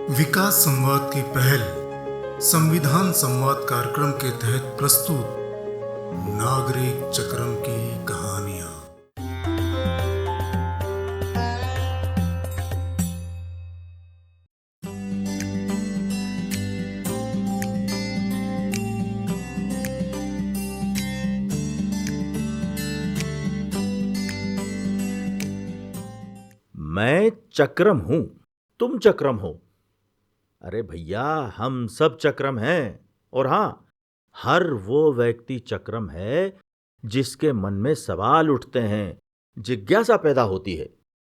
विकास संवाद की पहल संविधान संवाद कार्यक्रम के तहत प्रस्तुत नागरिक चक्रम की कहानियां। मैं चक्रम हूं, तुम चक्रम हो। अरे भैया, हम सब चक्रम हैं। और हां, हर वो व्यक्ति चक्रम है जिसके मन में सवाल उठते हैं, जिज्ञासा पैदा होती है।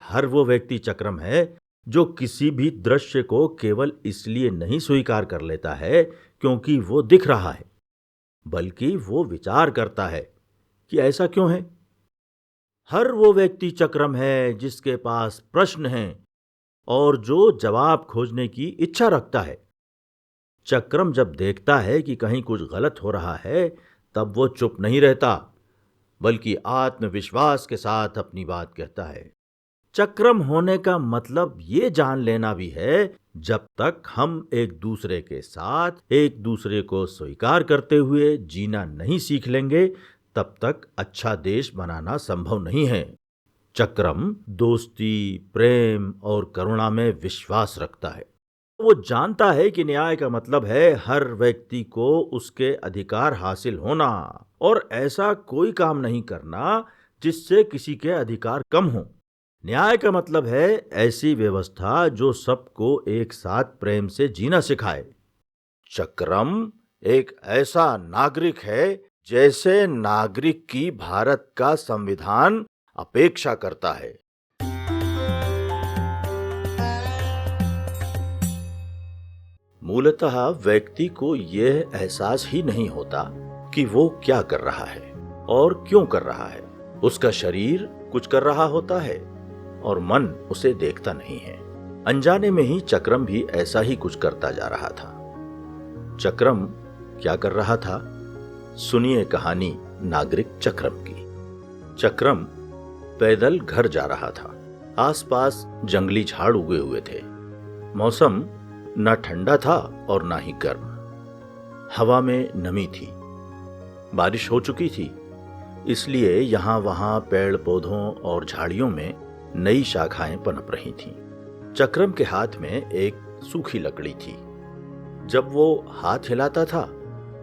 हर वो व्यक्ति चक्रम है जो किसी भी दृश्य को केवल इसलिए नहीं स्वीकार कर लेता है क्योंकि वो दिख रहा है, बल्कि वो विचार करता है कि ऐसा क्यों है। हर वो व्यक्ति चक्रम है जिसके पास प्रश्न हैं और जो जवाब खोजने की इच्छा रखता है। चक्रम जब देखता है कि कहीं कुछ गलत हो रहा है, तब वो चुप नहीं रहता, बल्कि आत्मविश्वास के साथ अपनी बात कहता है। चक्रम होने का मतलब ये जान लेना भी है, जब तक हम एक दूसरे के साथ एक दूसरे को स्वीकार करते हुए जीना नहीं सीख लेंगे, तब तक अच्छा देश बनाना संभव नहीं है। चक्रम दोस्ती, प्रेम और करुणा में विश्वास रखता है। वो जानता है कि न्याय का मतलब है हर व्यक्ति को उसके अधिकार हासिल होना, और ऐसा कोई काम नहीं करना जिससे किसी के अधिकार कम हो। न्याय का मतलब है ऐसी व्यवस्था जो सबको एक साथ प्रेम से जीना सिखाए। चक्रम एक ऐसा नागरिक है जैसे नागरिक की भारत का संविधान अपेक्षा करता है। मूलतः व्यक्ति को यह एहसास ही नहीं होता कि वो क्या कर रहा है और क्यों कर रहा है। उसका शरीर कुछ कर रहा होता है और मन उसे देखता नहीं है। अनजाने में ही चक्रम भी ऐसा ही कुछ करता जा रहा था। चक्रम क्या कर रहा था? सुनिए कहानी नागरिक चक्रम की। चक्रम पैदल घर जा रहा था। आसपास जंगली झाड़ उगे हुए थे। मौसम न ठंडा था और न ही गर्म। हवा में नमी थी। बारिश हो चुकी थी, इसलिए यहां वहां पेड़ पौधों और झाड़ियों में नई शाखाएं पनप रही थीं। चक्रम के हाथ में एक सूखी लकड़ी थी। जब वो हाथ हिलाता था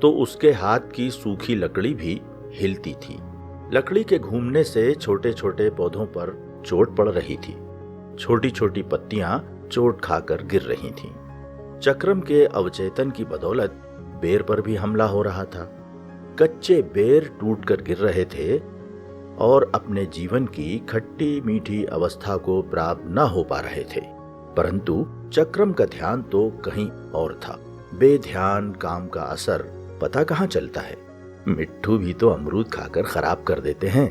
तो उसके हाथ की सूखी लकड़ी भी हिलती थी। लकड़ी के घूमने से छोटे छोटे पौधों पर चोट पड़ रही थी। छोटी छोटी पत्तियां चोट खाकर गिर रही थीं। चक्रम के अवचेतन की बदौलत बेर पर भी हमला हो रहा था। कच्चे बेर टूटकर गिर रहे थे और अपने जीवन की खट्टी मीठी अवस्था को प्राप्त न हो पा रहे थे। परंतु चक्रम का ध्यान तो कहीं और था। बेध्यान काम का असर पता कहाँ चलता है। मिट्ठू भी तो अमरूद खाकर खराब कर देते हैं,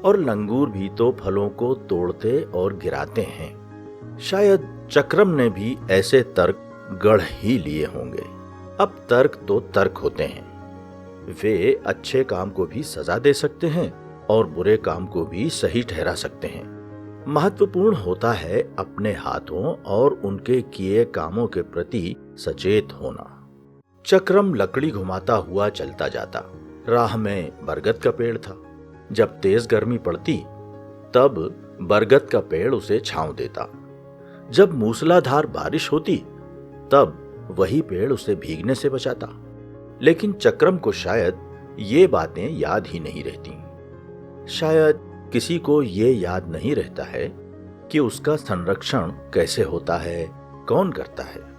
और लंगूर भी तो फलों को तोड़ते और गिराते हैं। शायद चक्रम ने भी ऐसे तर्क गढ़ ही लिए होंगे। अब तर्क तो तर्क होते हैं। वे अच्छे काम को भी सजा दे सकते हैं और बुरे काम को भी सही ठहरा सकते हैं। महत्वपूर्ण होता है अपने हाथों और उनके किए कामों के प्रति सचेत होना। चक्रम लकड़ी घुमाता हुआ चलता जाता। राह में बरगद का पेड़ था। जब तेज गर्मी पड़ती तब बरगद का पेड़ उसे छांव देता। जब मूसलाधार बारिश होती तब वही पेड़ उसे भीगने से बचाता। लेकिन चक्रम को शायद ये बातें याद ही नहीं रहती। शायद किसी को ये याद नहीं रहता है कि उसका संरक्षण कैसे होता है, कौन करता है।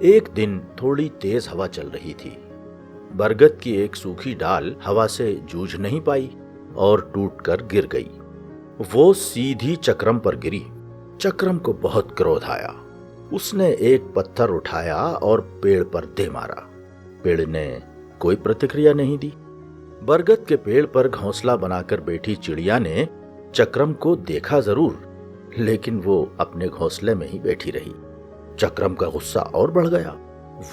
एक दिन थोड़ी तेज हवा चल रही थी। बरगद की एक सूखी डाल हवा से जूझ नहीं पाई और टूटकर गिर गई। वो सीधी चक्रम पर गिरी। चक्रम को बहुत क्रोध आया। उसने एक पत्थर उठाया और पेड़ पर दे मारा। पेड़ ने कोई प्रतिक्रिया नहीं दी। बरगद के पेड़ पर घोंसला बनाकर बैठी चिड़िया ने चक्रम को देखा जरूर, लेकिन वो अपने घोंसले में ही बैठी रही। चक्रम का गुस्सा और बढ़ गया।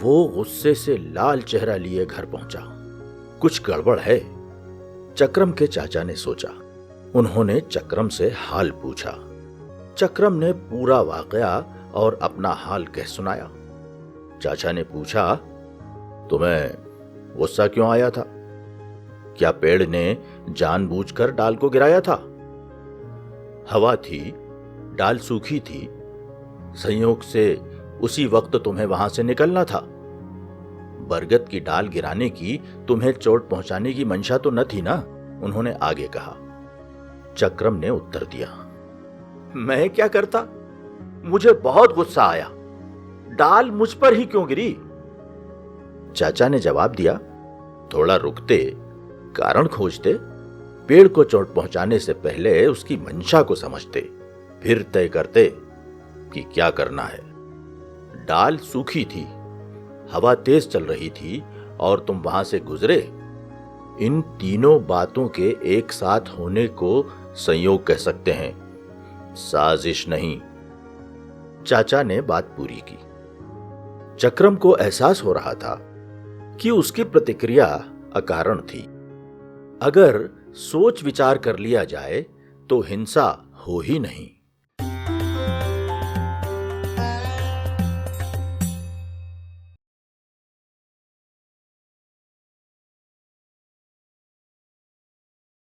वो गुस्से से लाल चेहरा लिए घर पहुंचा। कुछ गड़बड़ है, चक्रम के चाचा ने सोचा। उन्होंने चक्रम से हाल पूछा। चक्रम ने पूरा वाकया और अपना हाल कह सुनाया। चाचा ने पूछा, तुम्हें गुस्सा क्यों आया था? क्या पेड़ ने जानबूझकर डाल को गिराया था? हवा थी, डाल सूखी थी, संयोग से उसी वक्त तुम्हें वहां से निकलना था। बरगद की डाल गिराने की तुम्हें चोट पहुंचाने की मंशा तो न थी ना? उन्होंने आगे कहा। चक्रम ने उत्तर दिया, मैं क्या करता? मुझे बहुत गुस्सा आया। डाल मुझ पर ही क्यों गिरी? चाचा ने जवाब दिया, थोड़ा रुकते, कारण खोजते, पेड़ को चोट पहुंचाने से पहले उसकी मंशा को समझते, फिर तय करते कि क्या करना है। डाल सूखी थी, हवा तेज चल रही थी और तुम वहां से गुजरे। इन तीनों बातों के एक साथ होने को संयोग कह सकते हैं, साजिश नहीं। चाचा ने बात पूरी की। चक्रम को एहसास हो रहा था कि उसकी प्रतिक्रिया अकारण थी। अगर सोच विचार कर लिया जाए तो हिंसा हो ही नहीं।